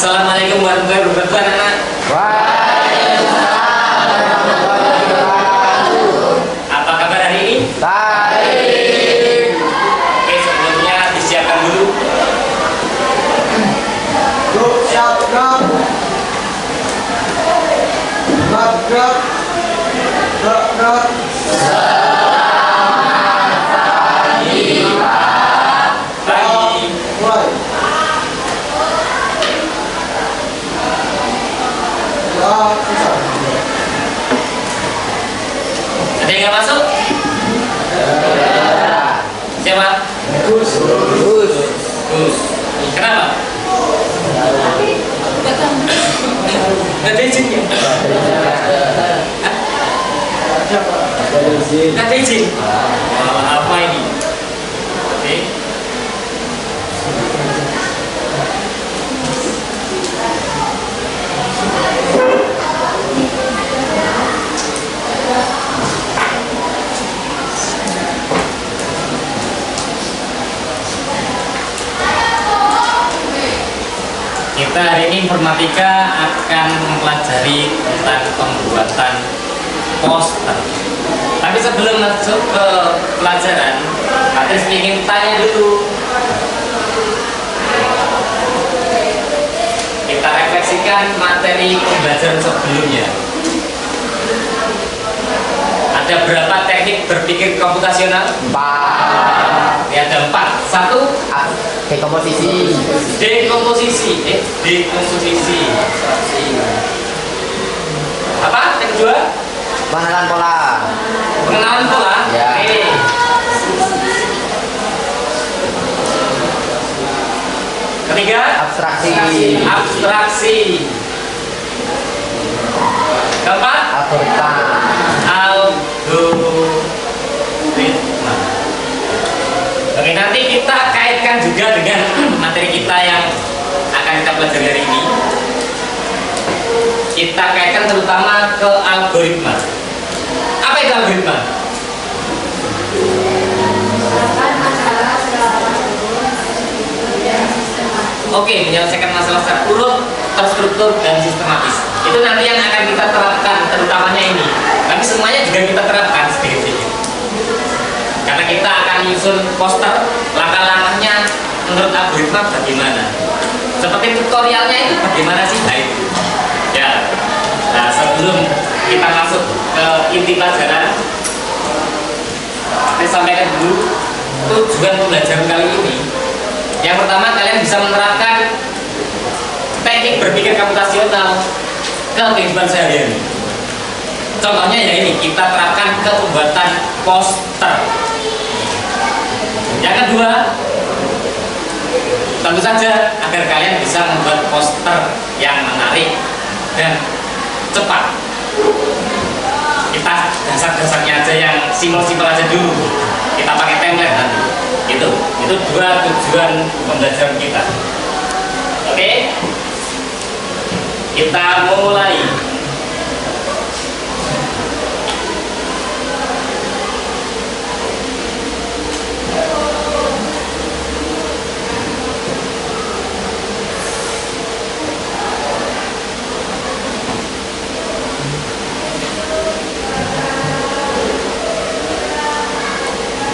Assalamualaikum warahmatullahi wabarakatuh anak-anak. Waalaikumsalam warahmatullahi wabarakatuh. Apa kabar hari ini? Baik. Oke, sebelumnya disiapkan dulu. Yuk, siap, gerak. Gerak, gerak. Gerak, gerak. Pagi. Mulai. Gerak, susah. Ada yang nggak masuk? Siapa? Gus. Gus. Kenapa? Nggak ada izin ya? Hah? Nggak ada izin? Apa ini? Oke. Kita hari ini informatika akan mempelajari tentang pembuatan poster. Tapi sebelum masuk ke pelajaran, Patris ingin tanya dulu. Kita refleksikan materi pembelajaran sebelumnya. Ada berapa teknik berpikir komputasional? 4. Ya, ada 4. 1. Dekomposisi. Dekomposisi. Dekomposisi. Apa? Yang kedua? Pengenalan pola. Pengenalan pola. Ya. Oke. Ketiga? Abstraksi. Abstraksi. Keempat? Algoritma. Algoritma. Oke, nanti kita kaitkan juga dengan materi kita yang akan kita pelajari hari ini. Kita kaitkan terutama ke algoritma. Apa itu algoritma? Oke, menyelesaikan masalah secara urut, terstruktur, dan sistematis. Itu nanti yang akan kita terapkan, terutamanya ini. Tapi semuanya juga kita terapkan sedikit-sedikit. Karena kita akan menyusun poster, langkah-langkahnya menurut algoritma bagaimana. Seperti tutorialnya itu bagaimana sih? Nah itu. Ya. Nah, sebelum kita masuk ke inti pelajaran, saya sampaikan dulu tujuan pembelajaran kali ini. Yang pertama, kalian bisa menerapkan teknik berpikir komputasional ke kehidupan sehari-hari. Contohnya ya ini, kita terapkan ke pembuatan poster. Yang kedua, tentu saja agar kalian bisa membuat poster yang menarik dan cepat. Kita dasar-dasarnya aja yang simpel-simpel aja dulu. Kita pakai template nanti. Itu dua tujuan pembelajaran kita. Oke, kita mulai.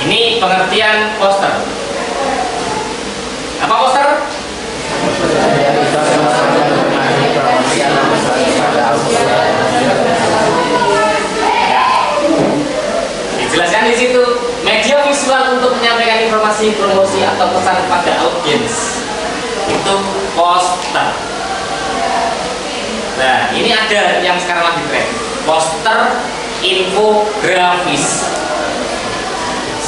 Ini pengertian poster. Apa poster? Ya. Dijelaskan di situ, media visual untuk menyampaikan informasi, promosi atau pesan pada audiens. Itu poster. Nah, ini ada yang sekarang lagi tren. Poster infografis.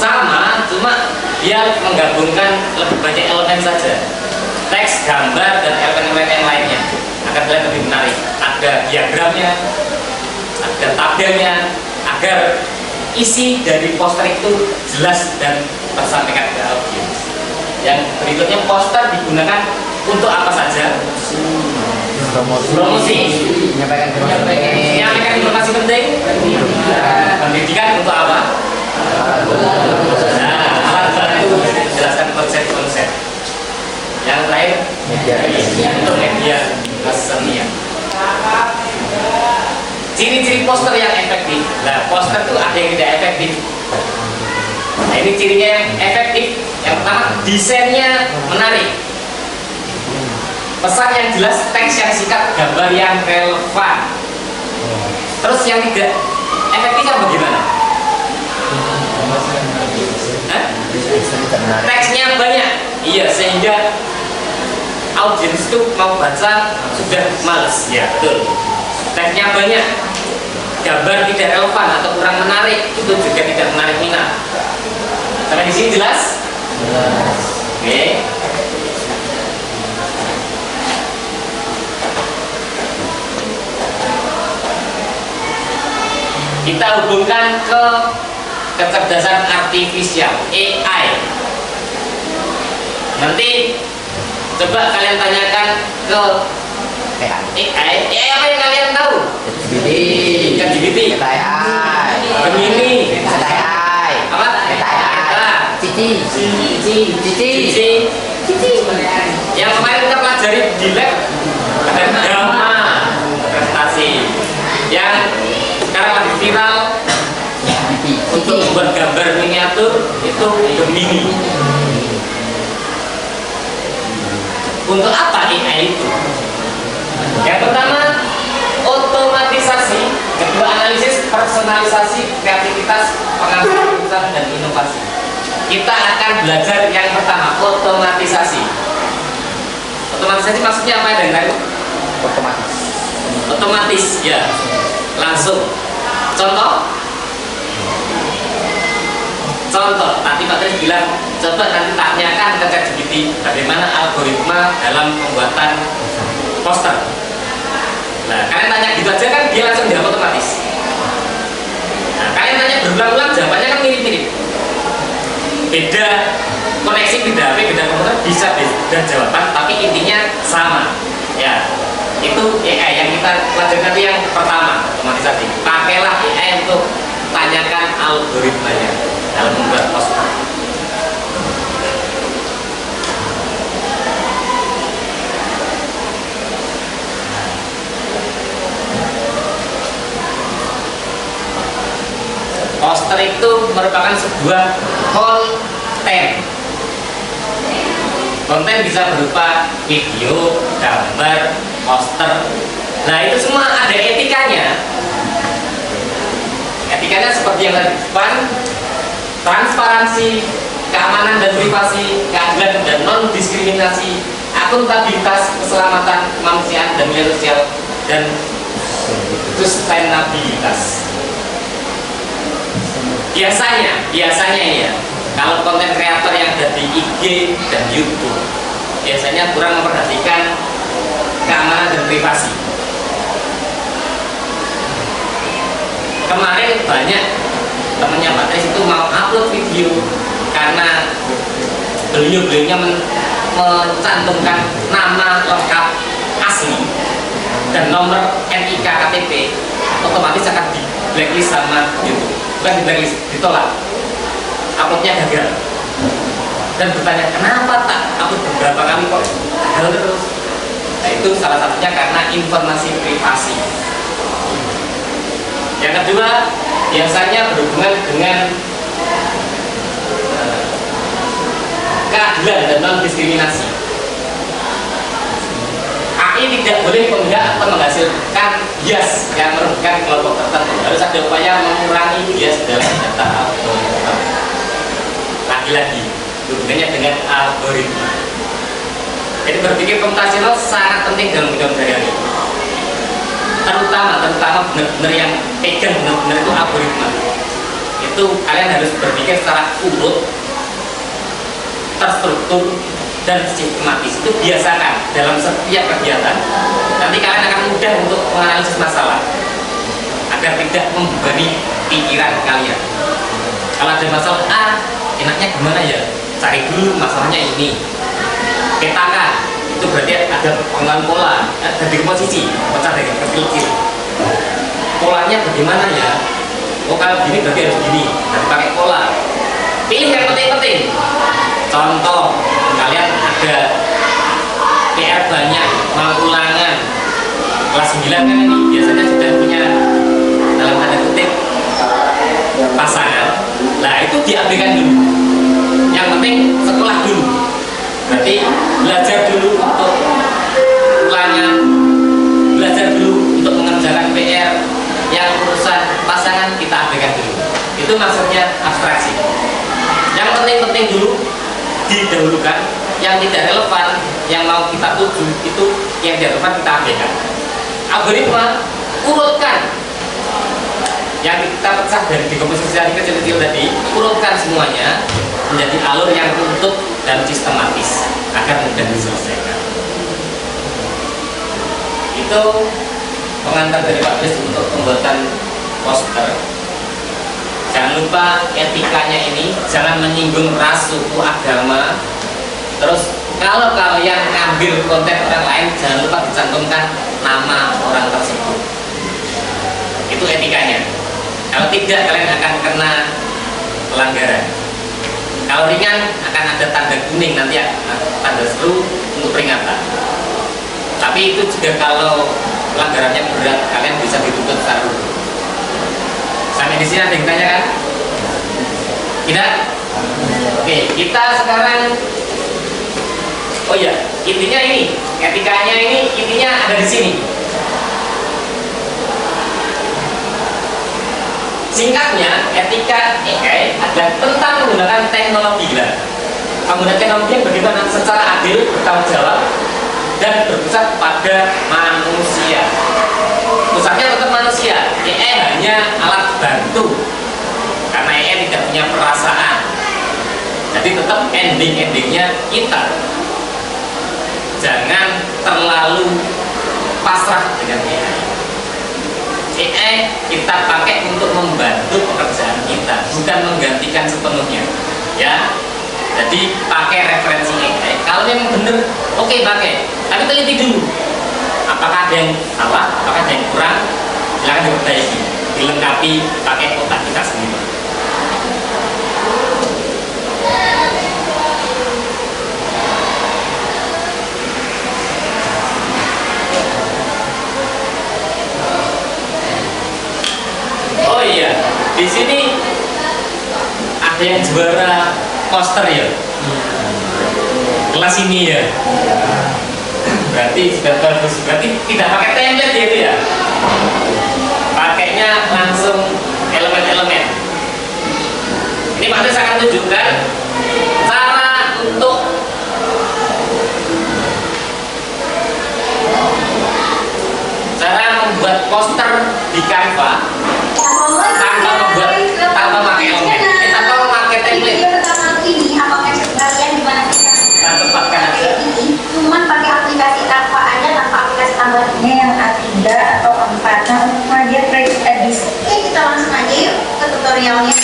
Sama, cuma dia menggabungkan lebih banyak elemen saja, teks, gambar, dan elemen-elemen yang lainnya agar terlihat lebih menarik. Ada diagramnya, ada tabelnya, agar isi dari poster itu jelas dan tersampaikan ke audiens. Yang berikutnya, poster digunakan untuk apa saja? Promosi, menyampaikan informasi penting, pendidikan untuk apa? Nah, alat bantu menjelaskan konsep-konsep. Yang terakhir, untuk media kesenian. Ciri-ciri poster yang efektif. Nah, poster itu ada yang tidak efektif. Nah, ini cirinya yang efektif. Yang pertama, desainnya menarik, pesan yang jelas, teks yang singkat, gambar yang relevan. Terus yang tidak efektifnya bagaimana? Hah? Teksnya banyak, iya, sehingga audiens itu mau baca sudah males. Ya, betul. Teksnya banyak, gambar tidak relevan atau kurang menarik, itu juga tidak menarik minat. Sampai di sini jelas? Oke. Kita hubungkan ke kecerdasan artifisial AI. Nanti coba kalian tanyakan ke AI apa yang kalian tahu? ChatGPT, Gemini, apa? Cici. Yang kemarin kita pelajari di lab ada Gamma prestasi. Yang sekarang lagi viral untuk membuat gambar miniatur itu Gemini. Untuk apa AI itu? Yang pertama, otomatisasi. Kedua, analisis, personalisasi, kreativitas, pengambilan keputusan, dan inovasi. Kita akan belajar yang pertama, otomatisasi. Otomatisasi maksudnya apa dari tadi? Otomatis, ya, langsung. Contoh, tadi Pak Tris bilang, coba nanti tanyakan ke ChatGPT bagaimana algoritma dalam pembuatan poster. Nah, kalian tanya gitu aja kan dia langsung jawab otomatis. Nah, kalian tanya berulang-ulang jawabannya kan mirip-mirip. Beda koneksi, beda HP, beda komputer, bisa beda jawaban, tapi intinya sama. Ya, itu AI yang kita pelajari nanti yang pertama, otomatisasi. Pakailah AI untuk tanyakan algoritmanya dalam membuat poster. Poster itu merupakan sebuah konten. Konten bisa berupa video, gambar, poster. Nah, itu semua ada etikanya. Etikanya seperti yang tadi depan: transparansi, keamanan dan privasi, keadilan dan non-diskriminasi, akuntabilitas, keselamatan, kemanusiaan dan nilai sosial, dan sustainabilitas. Biasanya ini ya, kalau konten kreator yang ada di IG dan YouTube biasanya kurang memperhatikan keamanan dan privasi. Kemarin banyak temennya Pak Tris itu mau upload video karena beliau-beliaunya mencantumkan nama lengkap asli dan nomor NIK KTP, otomatis akan di blacklist sama YouTube. Bukan di blacklist, ditolak, uploadnya gagal. Dan bertanya, kenapa tak upload beberapa kali kok gagal terus? Nah, itu salah satunya karena informasi privasi. Yang kedua, biasanya berhubungan dengan keadilan dan non-diskriminasi. AI tidak boleh memihak atau menghasilkan bias yang merugikan kelompok tertentu. Harus ada upaya mengurangi bias dalam data algoritma. Lagi-lagi, hubungannya dengan algoritma. Jadi berpikir komputasional sangat penting dalam kehidupan sehari-hari. Terutama benar-benar yang pegang benar-benar itu algoritma. Itu kalian harus berpikir secara urut, terstruktur, dan sistematis. Itu biasakan dalam setiap kegiatan. Nanti kalian akan mudah untuk menganalisis masalah agar tidak membebani pikiran kalian. Kalau ada masalah enaknya gimana ya, cari dulu masalahnya ini, petakan. Itu berarti ada pengembangan pola, ada komposisi, pecah dari kecil-kecil. Polanya bagaimana ya? Oh, kalau gini berarti harus gini, harus pakai pola. Pilih yang penting-penting. Contoh, kalian ada belakangan ini biasanya sudah punya dalam tanda kutip pasangan, nah itu diabaikan dulu. Yang penting sekolah dulu, berarti belajar dulu untuk ulangan, belajar dulu untuk mengerjakan PR. Yang urusan pasangan kita abaikan dulu. Itu maksudnya abstraksi. Yang penting-penting dulu didahulukan, yang tidak relevan, yang mau kita tuju itu yang tidak relevan kita abaikan. Algoritma urutkan, yang kita pecah dari dekomposisi tadi kecil-kecil tadi, urutkan semuanya menjadi alur yang runtut dan sistematis agar mudah diselesaikan. Itu pengantar dari Pak Bes untuk pembuatan poster. Jangan lupa etikanya ini, jangan menyinggung ras, suku, agama. Terus kalau kalian ngambil konten orang lain, jangan lupa dicantumkan nama orang tersebut. Itu etikanya. Kalau tidak, kalian akan kena pelanggaran. Kalau ringan akan ada tanda kuning, nanti tanda seru untuk peringatan. Tapi itu juga kalau pelanggarannya berat, kalian bisa dituntut secara hukum. Sampai di sini ada yang tanya kan? Tidak? Oke, kita sekarang, oh ya, intinya ini, etikanya ini, intinya ada di sini. Singkatnya, etika AI adalah tentang menggunakan teknologi. Menggunakan teknologi yang bagaimana secara adil, bertanggung jawab, dan berpusat pada manusia. Pusatnya tetap manusia. AI hanya alat bantu karena AI tidak punya perasaan. Jadi tetap endingnya kita. Jangan terlalu pasrah dengan AI. AI kita pakai untuk membantu pekerjaan kita, bukan menggantikan sepenuhnya. Ya. Jadi pakai referensi AI. Kalau memang benar, oke pakai. Tapi teliti dulu. Apakah ada yang salah, apakah ada yang kurang, silahkan diperbaiki, dilengkapi pakai otak kita sendiri. Oh iya, di sini ada yang juara poster ya, kelas ini ya. Berarti sudah bagus, berarti tidak pakai template gitu ya, pakainya langsung elemen-elemen. Ini Pak Des akan tunjukkan cara untuk membuat poster di Canva tanpa pakai elemen, tanpa memakai template. Ini apakah sekalian dimana kita Tempatkan aja. ini cuman pakai aplikasi Canva aja tanpa aplikasi tambahannya yang A3 atau A4. Nah, untuk media trace edit. Oke, kita langsung aja yuk ke tutorialnya.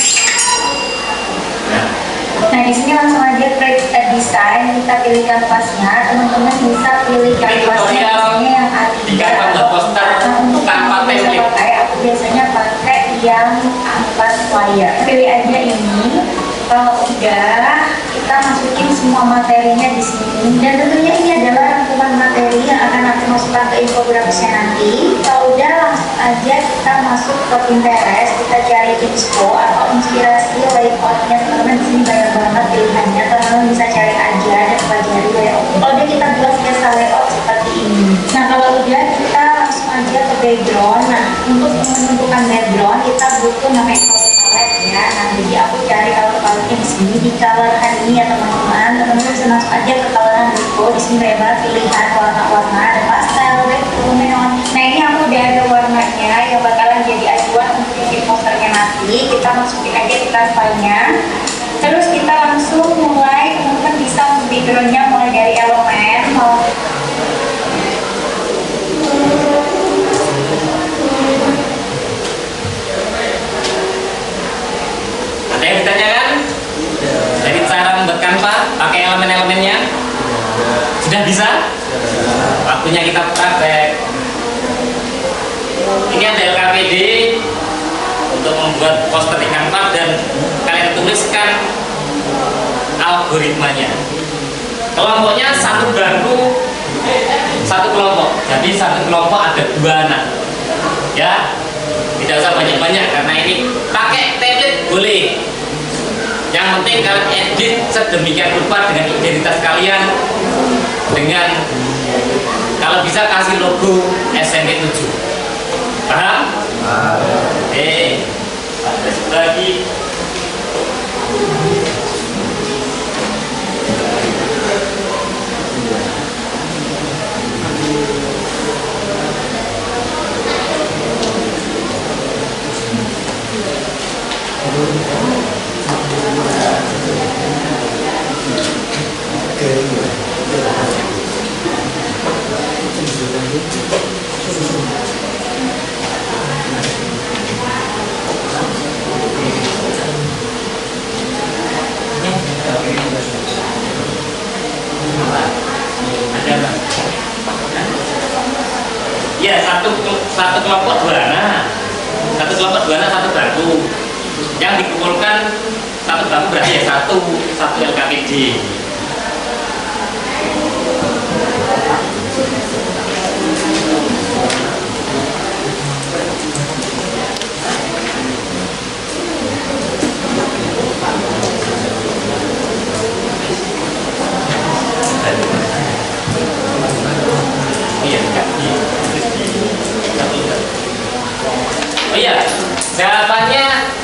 Nah, di sini langsung aja trace design, kita pilih kanvasnya. Teman-teman bisa pilih kanvasnya yang A3 atau A4. Nah, untuk tanpa bisa pakai, aku biasanya pakai yang A4 layer. Pilih aja ini. Kalau udah, kita masukin semua materinya di sini. Dan tentunya ini adalah rangkuman materi yang akan aku masukkan ke infografisnya nanti. Kalau udah, langsung aja kita masuk ke Pinterest. Kita cari inspo atau inspirasi layoutnya. Teman-teman di sini banyak banget pilihannya. Teman-teman bisa cari aja dan pelajari layout. Kalau udah, kita buat sketsa layout seperti ini. Nah, kalau udah, kita langsung aja ke background. Nah, untuk menentukan background, kita butuh namanya ya. Nah, jadi aku cari color palette di sini di color honey ya teman-teman. Teman-teman bisa masuk aja ke color honey. Di sini banyak banget pilihan warna-warna dan pastel, red, blue, neon. Nah, ini aku udah ada warnanya yang bakalan jadi acuan untuk bikin posternya nanti. Kita masukin aja ke Canva-nya. Terus kita langsung mulai, teman-teman bisa backgroundnya mulai dari elemen mau yang ditanyakan dari cara membuat Canva pakai elemen-elemennya sudah bisa? Waktunya kita praktek. Ini ada LKPD untuk membuat poster di Canva dan kalian tuliskan algoritmanya. Kelompoknya satu bangku, satu kelompok. Jadi satu kelompok ada 2 anak. Ya, tidak usah banyak-banyak karena ini pakai tablet boleh. Yang penting kalian edit sedemikian rupa dengan identitas kalian, dengan kalau bisa kasih logo SMP 7. Paham? Oke. Ada lagi. Ya, satu kelompok 2 anak. Satu kelompok 2 anak, satu bangku. Yang dikumpulkan satu bangku berarti ya satu LKPD. Oh iya, jawabannya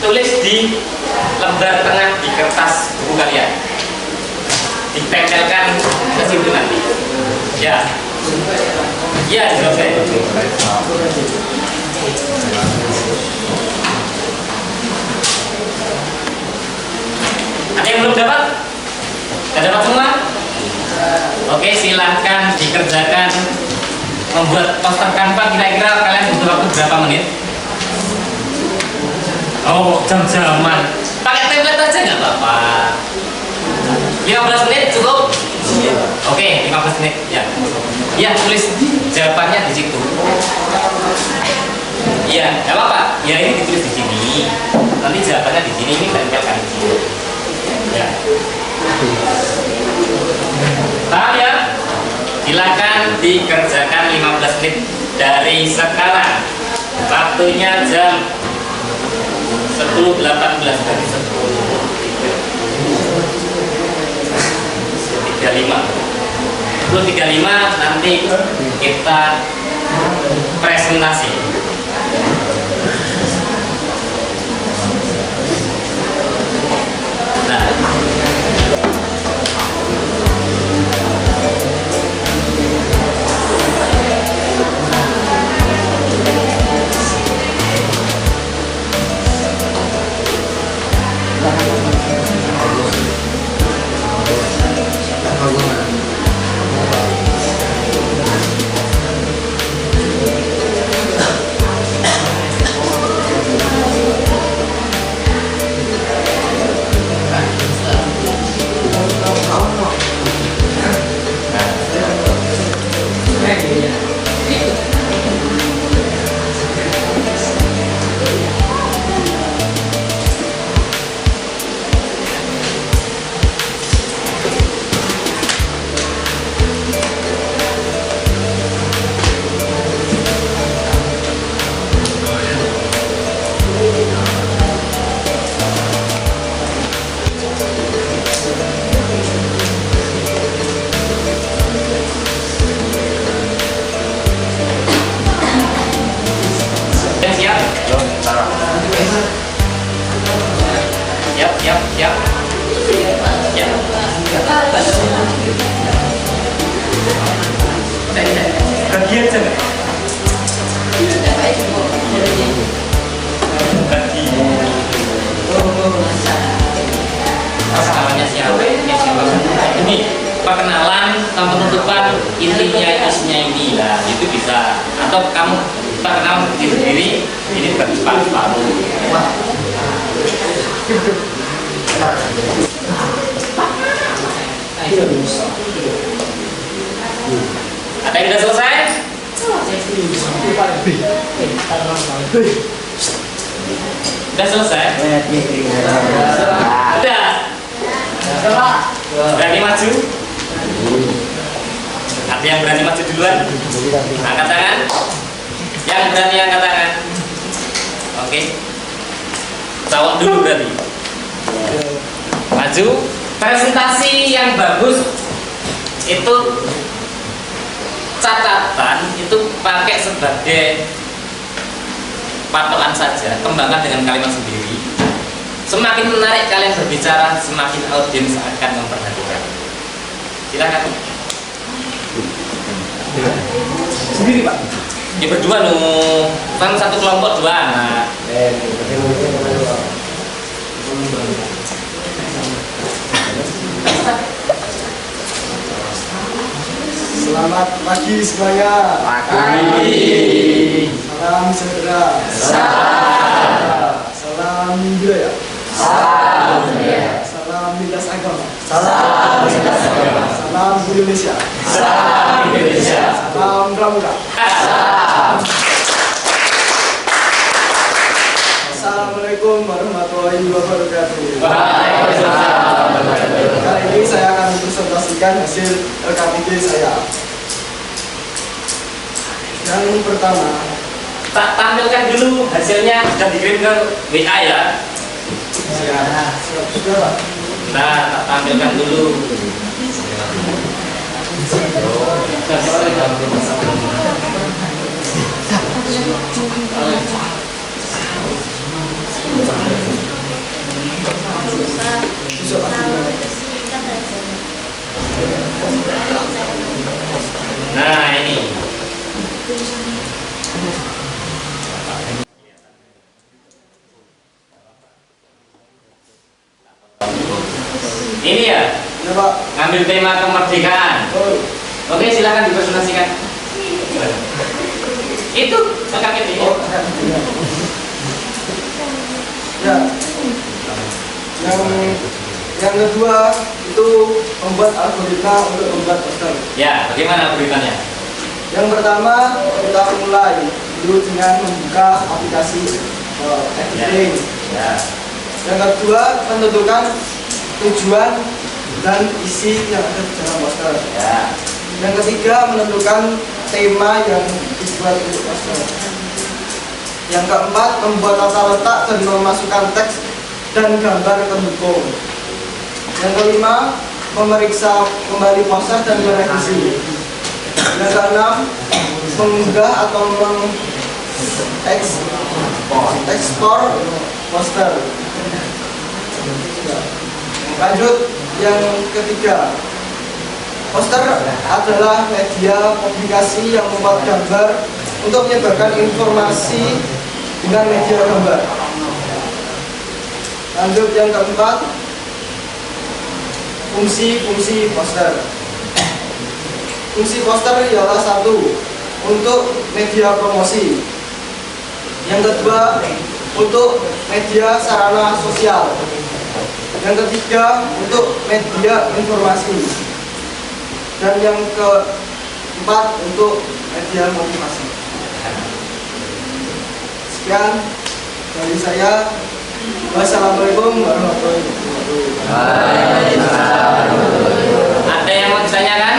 tulis di lembar tengah di kertas buku kalian, ditempelkan ke situ nanti. Ya, ya selesai. Ada yang belum dapat? Sudah dapat semua? Oke, silahkan dikerjakan membuat poster Canva. Kira-kira kalian butuh waktu berapa menit? Oh, jam-jaman. Pakai tablet aja nggak apa-apa. 15 menit cukup? Oke, 15 menit. Ya, ya tulis jawabannya di situ. Iya, nggak apa-apa. Ya ini ditulis di sini. Nanti jawabannya di sini. Ini tempelkan di sini. Ya. Paham ya? Silakan dikerjakan 15 menit dari sekarang. Waktunya jam 10.18 dari 10.35 nanti kita presentasi. Nah, siap. Ya. Bagi aja nggak? Bagi. Namanya siapa? Ini perkenalan sama penutupan intinya isinya ini lah, itu bisa. Atau kamu perkenalan sendiri, ini bagi separuh. Wah. Ada yang sudah selesai? Sudah selesai? Sudah. Berani maju? Ada yang berani maju duluan? Angkat tangan. Yang berani angkat tangan. Oke. Cowok dulu berarti. Maju. Presentasi yang bagus itu catatan itu pakai sebagai patokan saja, kembangkan dengan kalimat sendiri. Semakin menarik kalian berbicara, semakin audiens akan memperhatikan. Silakan. Sendiri Pak. Ya berdua nu, kan satu kelompok dua anak. Selamat pagi semuanya. Pagi. Salam sejahtera. Salam budaya. Salam lintas agama. Salam Indonesia. Salam Pramuka. Assalamualaikum warahmatullahi wabarakatuh. Kali ini saya akan presentasikan hasil LKTG saya. Yang pertama, Tak tampilkan dulu hasilnya, sudah dikirim ke WA ya. sudah Pak. Nah, tak tampilkan dulu. Nah, ini. Ini ya, Ya Pak. ngambil tema kemerdekaan. Oh, Oke, silakan dipresentasikan. Itu lengkap ini. oh, ya. Yang kedua itu membuat algoritma untuk membuat poster. Ya, bagaimana beritanya? Yang pertama kita mulai dulu dengan membuka aplikasi editing. Ya. Yang kedua menentukan tujuan dan isi yang ada di dalam poster. Ya. Yang ketiga menentukan tema yang dibuat untuk poster. Yang keempat membuat tata letak dan memasukkan teks dan gambar pendukung. Yang kelima memeriksa kembali poster dan merevisi. Yang keenam mengunggah atau mengekspor poster. Lanjut yang ketiga, poster adalah media publikasi yang membuat gambar untuk menyebarkan informasi dengan media gambar. Lanjut yang keempat, fungsi-fungsi poster. Fungsi poster ialah satu, untuk media promosi. Yang kedua, untuk media sarana sosial. Yang ketiga, untuk media informasi. Dan yang keempat, untuk media motivasi. Sekian dari saya. Wassalamualaikum warahmatullahi wabarakatuh. Ada yang mau ditanyakan?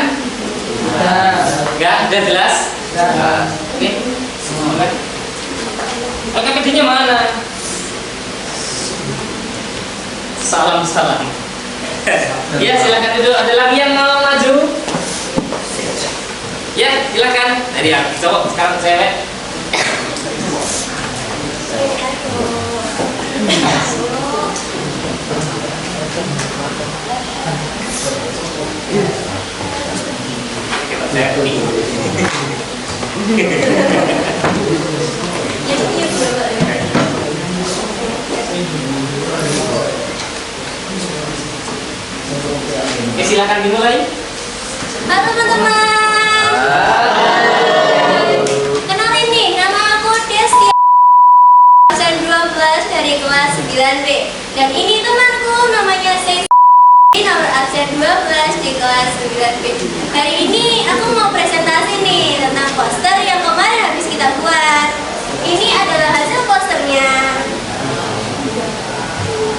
Enggak, udah jelas? Oke. LKPD-nya mana? Salam. Ya, silakan dulu. Ada lagi yang mau maju? Ya, silakan. Tadi aku cowok, sekarang cewek. Kita cewek. Oke, silakan dimulai. Halo teman-teman. Kenalin nih, nama aku Desti. Absen 12 dari kelas 9B. Dan ini temanku namanya Sesi. Nomor absen 12 di kelas 9B. Hari ini aku mau presentasi nih tentang poster yang kemarin habis kita buat. Ini adalah hasil posternya.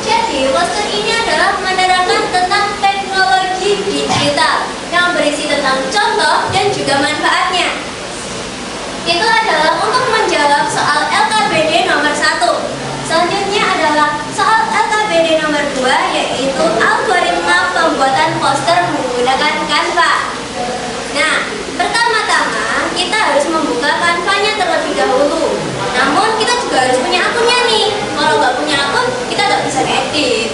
Jadi poster ini adalah menerangkan tentang teknologi digital yang berisi tentang contoh dan juga itu adalah untuk menjawab soal LKPD nomor 1. Selanjutnya adalah soal LKPD nomor 2, yaitu algoritma pembuatan poster menggunakan Canva. Nah, pertama-tama kita harus membuka Canva-nya terlebih dahulu. Namun kita juga harus punya akunnya nih. Kalau nggak punya akun, kita nggak bisa edit.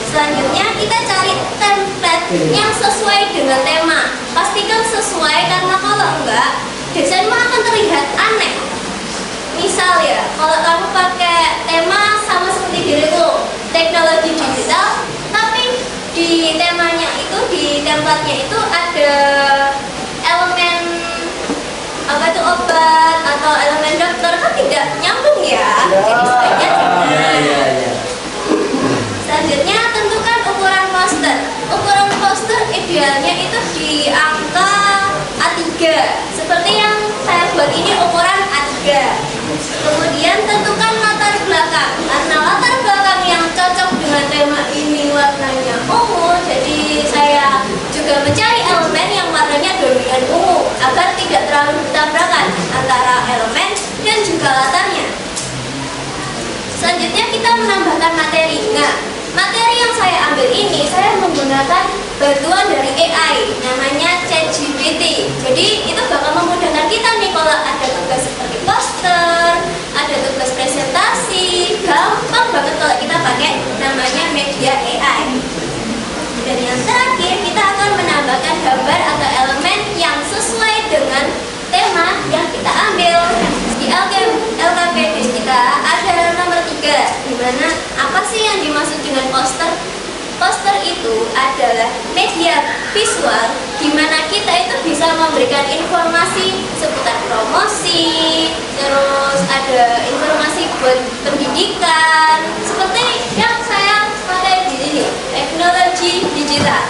Selanjutnya kita cari template yang sesuai dengan tema. Pastikan sesuai, karena kalau enggak, desainmu akan terlihat aneh. Misal ya, kalau kamu pakai tema sama seperti diriku, teknologi digital, tapi di temanya itu, di template-nya itu ada elemen apa itu obat atau elemen dokter, kan tidak nyambung ya. Jadi sebaiknya selanjutnya tentukan ukuran poster. Ukuran poster idealnya itu di angka A3, seperti yang saya buat ini ukuran A3. Kemudian tentukan latar belakang, karena latar belakang yang cocok dengan tema ini warnanya ungu, jadi saya juga mencari elemen yang warnanya dominan ungu agar tidak terlalu bertabrakan antara elemen dan juga latarnya. Selanjutnya kita menambahkan materi. Nah, materi yang saya ambil ini saya menggunakan bantuan dari AI, namanya ChatGPT. Jadi itu bakal memudahkan kita nih kalau ada tugas seperti poster, ada tugas presentasi, gampang banget kalau kita pakai namanya media AI. Dan yang terakhir, kita akan menambahkan gambar atau elemen yang sesuai dengan tema yang kita ambil. Di LKPD kita ada nomor 3, dimana apa sih yang dimaksud dengan poster? Poster itu adalah media visual di mana kita itu bisa memberikan informasi seputar promosi, terus ada informasi buat pendidikan, seperti yang saya pakai di sini, teknologi digital.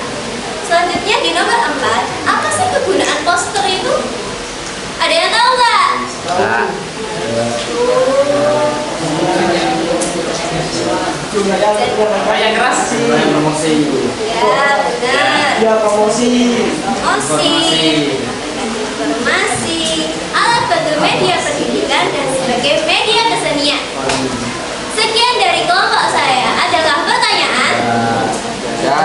Selanjutnya di nomor 4, apa sih kegunaan poster itu? Ada yang tahu nggak? Yang keras. Promosi. Ya, benar. Ya, promosi. Promosi, informasi, alat bantu media pendidikan, dan sebagai media kesenian. Sekian dari kelompok saya. Adakah pertanyaan? Ya.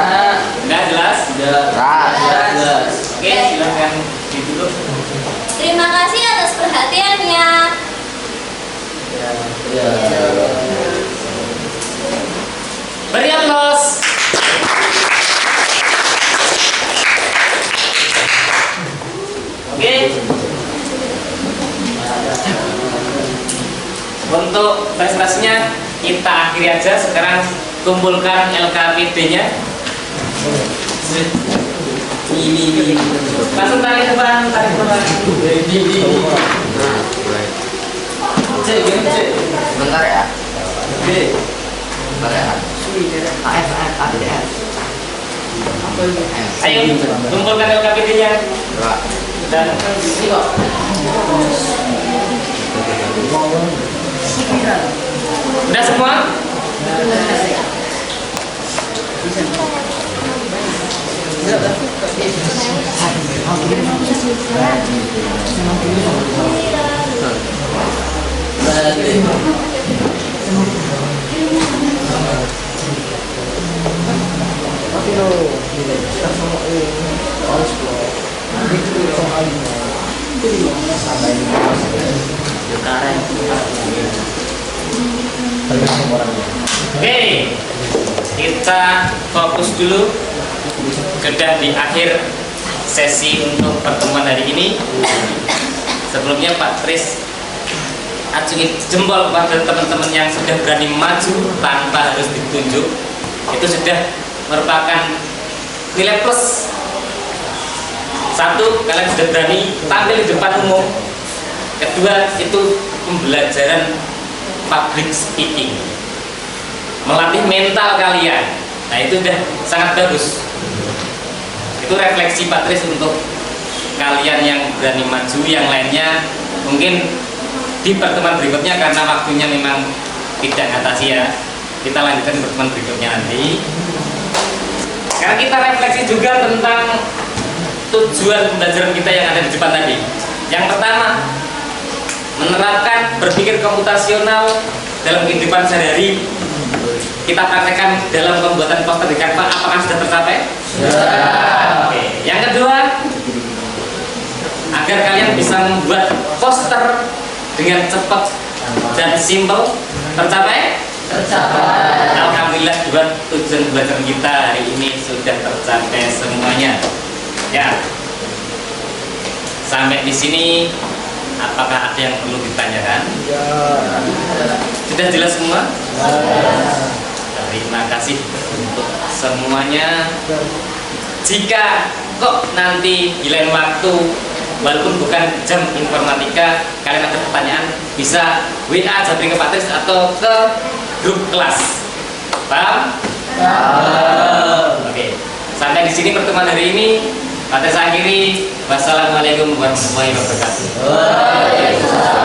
Nggak jelas? Jelas. Oke, silakan ditutup. Terima kasih atas perhatiannya. Ya. Beri aplaus. Oke. Untuk prestasinya kita akhiri aja. Sekarang kumpulkan LKPD-nya. Ini. Langsung tarik ke depan, tarik ke depan. Bentar ya. Bentar ya. Ayo kumpulkan LKPD-nya. Dan udah semua? Oke, kita fokus dulu. Sudah di akhir sesi untuk pertemuan hari ini. Sebelumnya Pak Tris acungi jempol kepada teman-teman yang sudah berani maju tanpa harus ditunjuk. Itu sudah merupakan nilai plus. Satu, kalian sudah berani tampil di depan umum. Kedua, itu pembelajaran public speaking, melatih mental kalian. Nah, itu sudah sangat bagus. Itu refleksi Pak Tris untuk kalian yang berani maju. Yang lainnya mungkin di pertemuan berikutnya, karena waktunya memang tidak ngatasi ya, kita lanjutkan di pertemuan berikutnya nanti. Karena kita refleksi juga tentang tujuan pembelajaran kita yang ada di depan tadi. Yang pertama, menerapkan berpikir komputasional dalam kehidupan sehari-hari. Kita praktekkan dalam pembuatan poster di Canva. Apakah sudah tercapai? Oke. Yang kedua, agar kalian bisa membuat poster dengan cepat dan simple, tercapai? Alhamdulillah, buat tujuan belajar kita hari ini sudah tercapai semuanya. Ya. Sampai di sini, apakah ada yang perlu ditanyakan? Sudah jelas semua? Terima kasih untuk semuanya. Jika kok nanti di lain waktu, walaupun bukan jam informatika, kalian ada pertanyaan, bisa WA Jabri ke Patris atau ke grup kelas. Paham? Oke. Sampai di sini pertemuan hari ini. Patris akhiri. Wassalamualaikum warahmatullahi wabarakatuh.